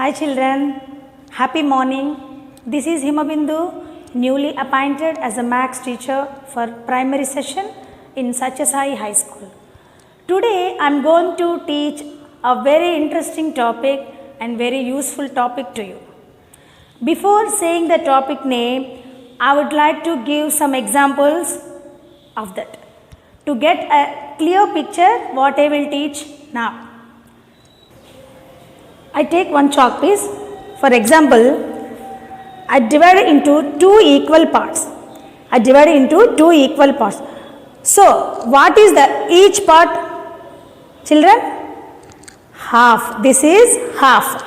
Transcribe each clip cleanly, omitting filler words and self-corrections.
Hi children, happy morning. This is Himabindu, newly appointed as a maths teacher for primary session in Satyasai High School. Today I am going to teach a very interesting topic and very useful topic to you. Before saying the topic name, I would like to give some examples of that to get a clear picture what I will teach now. I take one chalk piece. For example, I divide it into two equal parts. So, what is the each part, children? Half. This is half.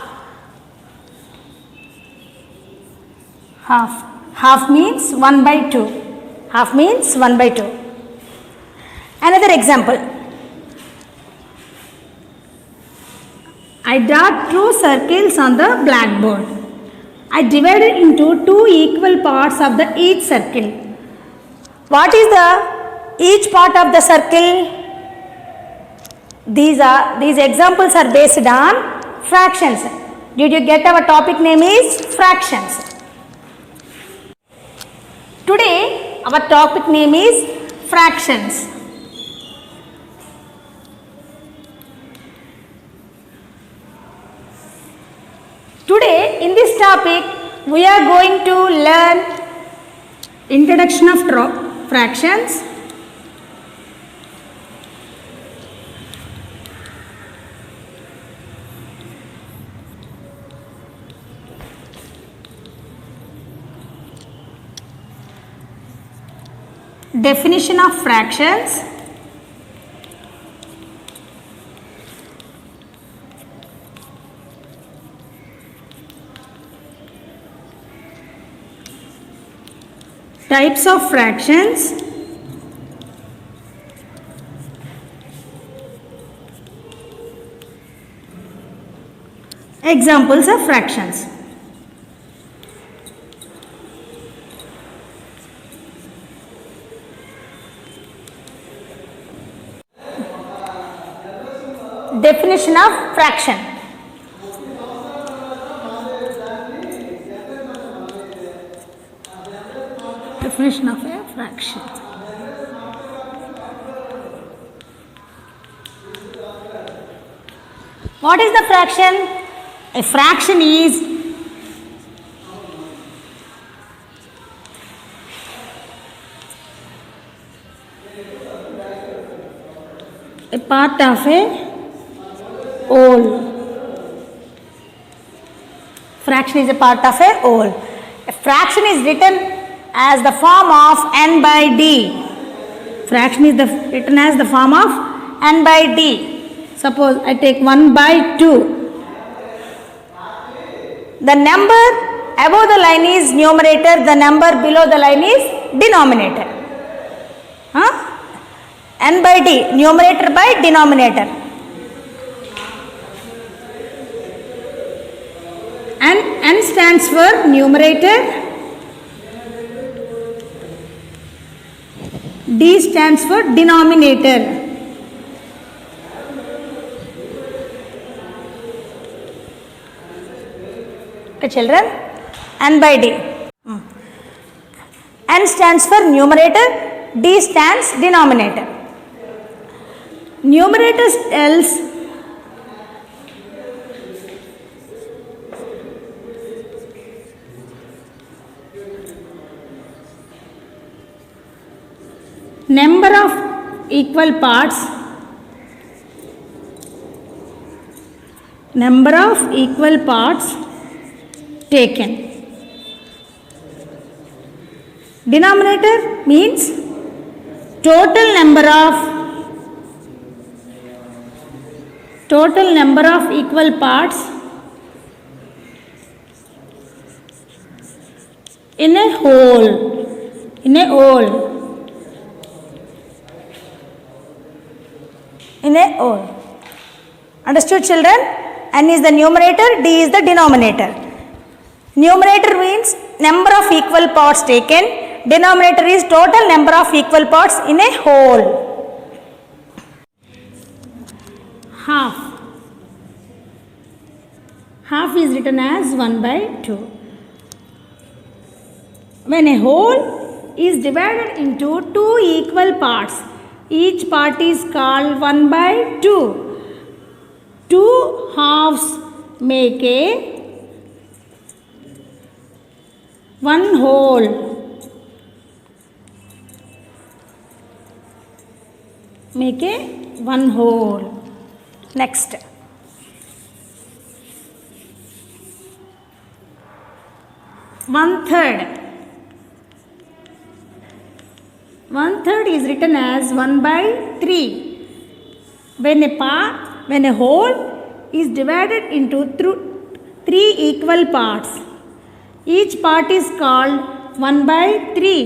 Half means 1 by 2. Half means 1 by 2. Another example. I draw two circles on the blackboard. I divide it into two equal parts of the each circle. What is the each part of the circle? These examples are based on fractions. Did you get our topic name is fractions? Today our topic name is fractions. Today in this topic we are going to learn introduction of fractions, definition of fractions, types of fractions, examples of fractions. Definition of fraction. Definition of a fraction. What is the fraction? A fraction is a part of a whole. Fraction is a part of a whole. A fraction is written as the form of n by d. Fraction is written as the form of n by d. Suppose I take 1 by 2. The number above the line is numerator, the number below the line is denominator. N by d, numerator by denominator. And n stands for numerator, d stands for denominator. Okay, children, n by d. N stands for numerator, d stands denominator. Numerator tells number of equal parts, taken. Denominator means total number of equal parts in a whole. Understood, children? N is the numerator, D is the denominator. Numerator means number of equal parts taken. Denominator is total number of equal parts in a whole. Half half is written as 1 by 2. When a whole is divided into two equal parts, each part is called 1 by 2. Two halves make a one whole. Make a one whole. Next. One third. One third is written as 1 by 3. When a whole is divided into three equal parts, each part is called 1 by 3.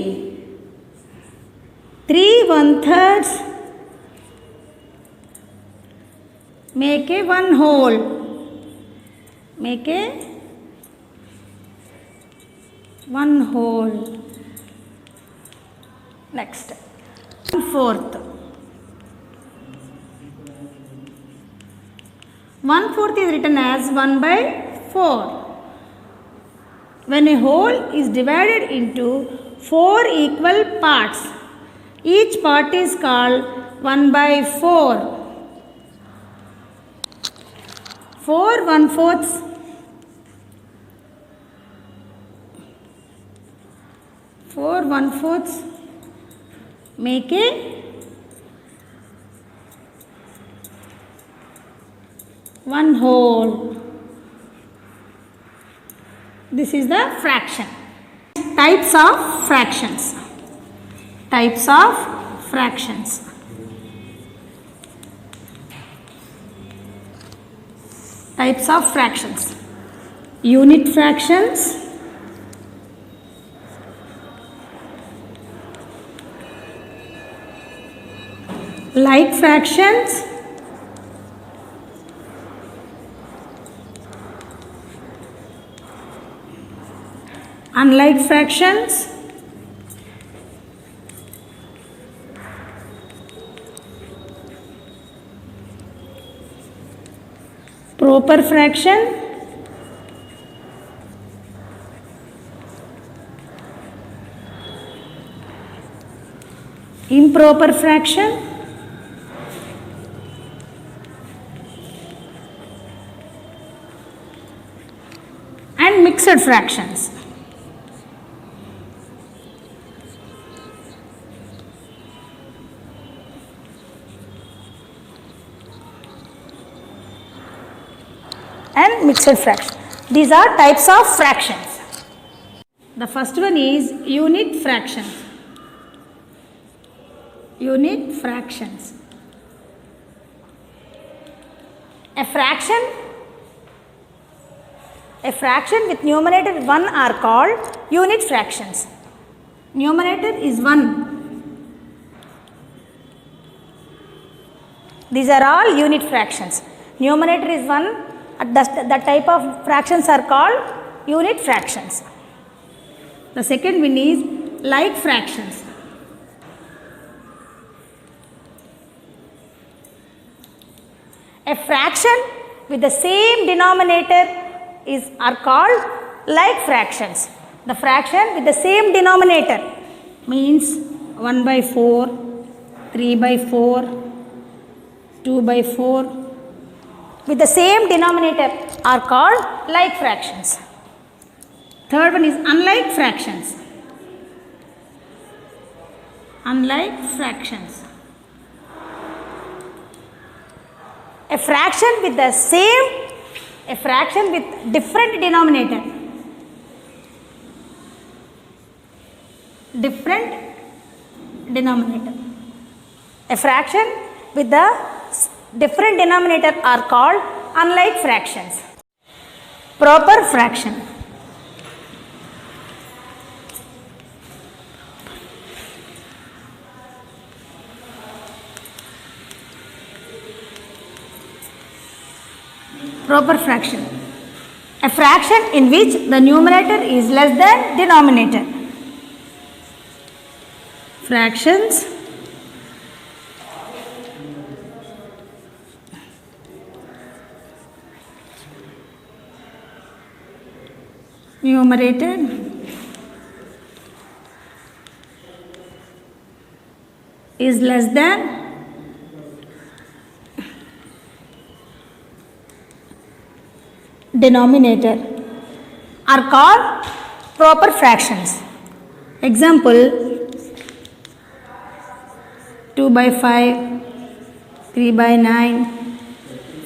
3 1/3 make a one whole. Make a one whole. Next. 1/4. 1/4 is written as 1 by 4. When a whole is divided into 4 equal parts, each part is called 1 by 4. 4 1/4 4 1/4 make a one whole. This is the fraction. Types of fractions. Types of fractions. Types of fractions. Unit fractions. Like fractions. Unlike fractions. Proper fraction. Improper fraction. And mixed fractions. And mixed fraction. These are types of fractions. The first one is unit fractions. Unit fractions. A fraction with numerator 1 are called unit fractions. Numerator is 1. These are all unit fractions. Numerator is 1. The type of fractions are called unit fractions. The second one is like fractions. A fraction with the same denominator are called like fractions. The fraction with the same denominator means 1 by 4, 3 by 4, 2 by 4. With the same denominator are called like fractions. Third one is unlike fractions. Unlike fractions. A fraction with different denominator. Different denominator. A fraction with the different denominator are called unlike fractions. Proper fraction. Proper fraction. A fraction in which the numerator is less than denominator. Fractions numerator is less than denominator are called proper fractions. Example, 2 by 5, 3 by 9,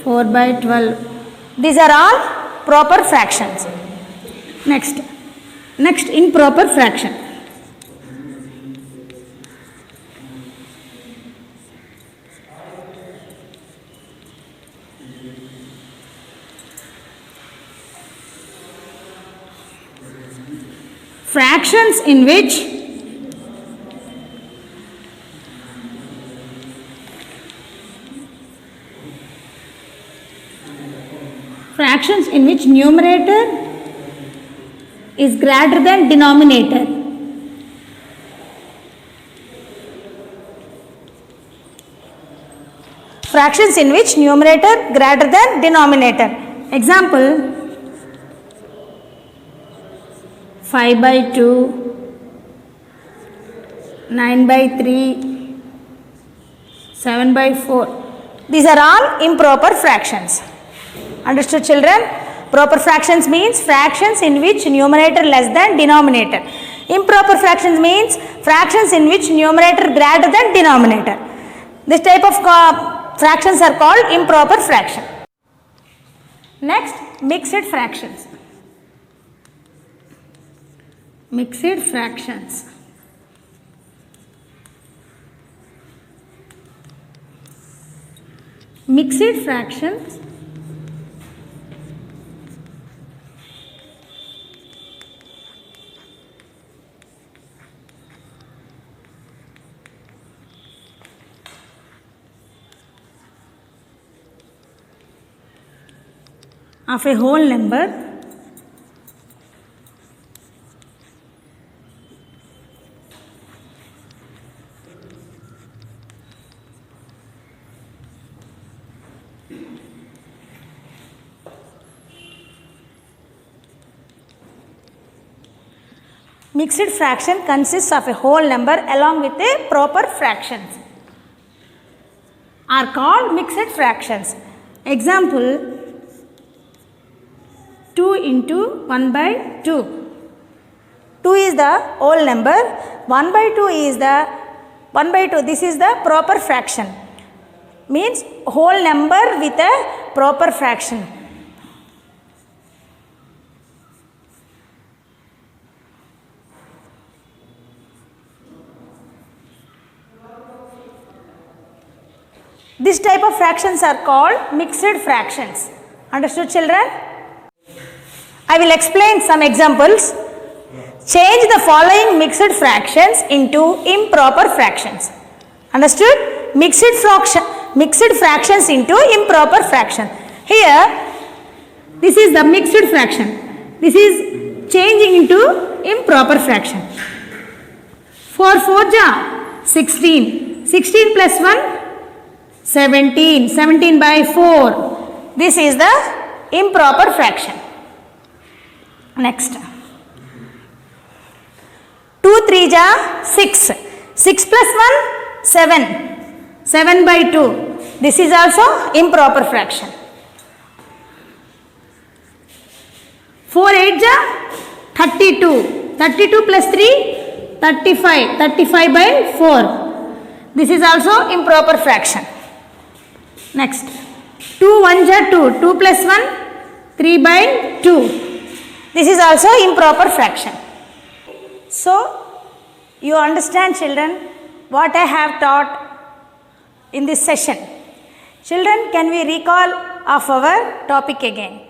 4 by 12. These are all proper fractions. Next improper fraction. Fractions in which numerator is greater than denominator. Fractions in which numerator greater than denominator. Example, 5 by 2, 9 by 3, 7 by 4. These are all improper fractions. Understood, children? Proper fractions means fractions in which numerator less than denominator. Improper fractions means fractions in which numerator greater than denominator. This type of fractions are called improper fraction. Next, mixed fractions. Mixed fractions. Mixed fractions of a whole number Mixed fraction consists of a whole number along with a proper fractions are called mixed fractions. Example, 2 into 1 by 2. 2 is the whole number, 1 by 2 is the 1 by 2. This is the proper fraction. Means whole number with a proper fraction. This type of fractions are called mixed fractions. Understood, children? I will explain some examples. Change the following mixed fractions into improper fractions. Understood? Mixed fractions into improper fraction. Here, this is the mixed fraction. This is changing into improper fraction. 4 4 ja 16. 16 plus 1 17. 17 by 4. This is the improper fraction. Next. 2 3 ja 6. 6 plus 1 7. 7 by 2. This is also improper fraction. 4 8 ja 32. 32 plus 3 35. 35 by 4. This is also improper fraction. Next, 2 1 ja 2, 2 plus 1, 3 by 2. This is also improper fraction. So, you understand, children, what I have taught in this session. Children, can we recall of our topic again?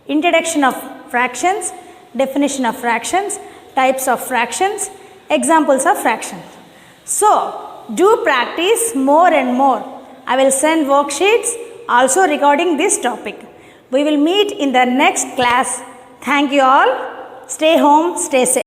Introduction of fractions, definition of fractions, types of fractions, examples of fractions. So, do practice more and more. I will send worksheets also regarding this topic. We will meet in the next class. Thank you all. Stay home, stay safe.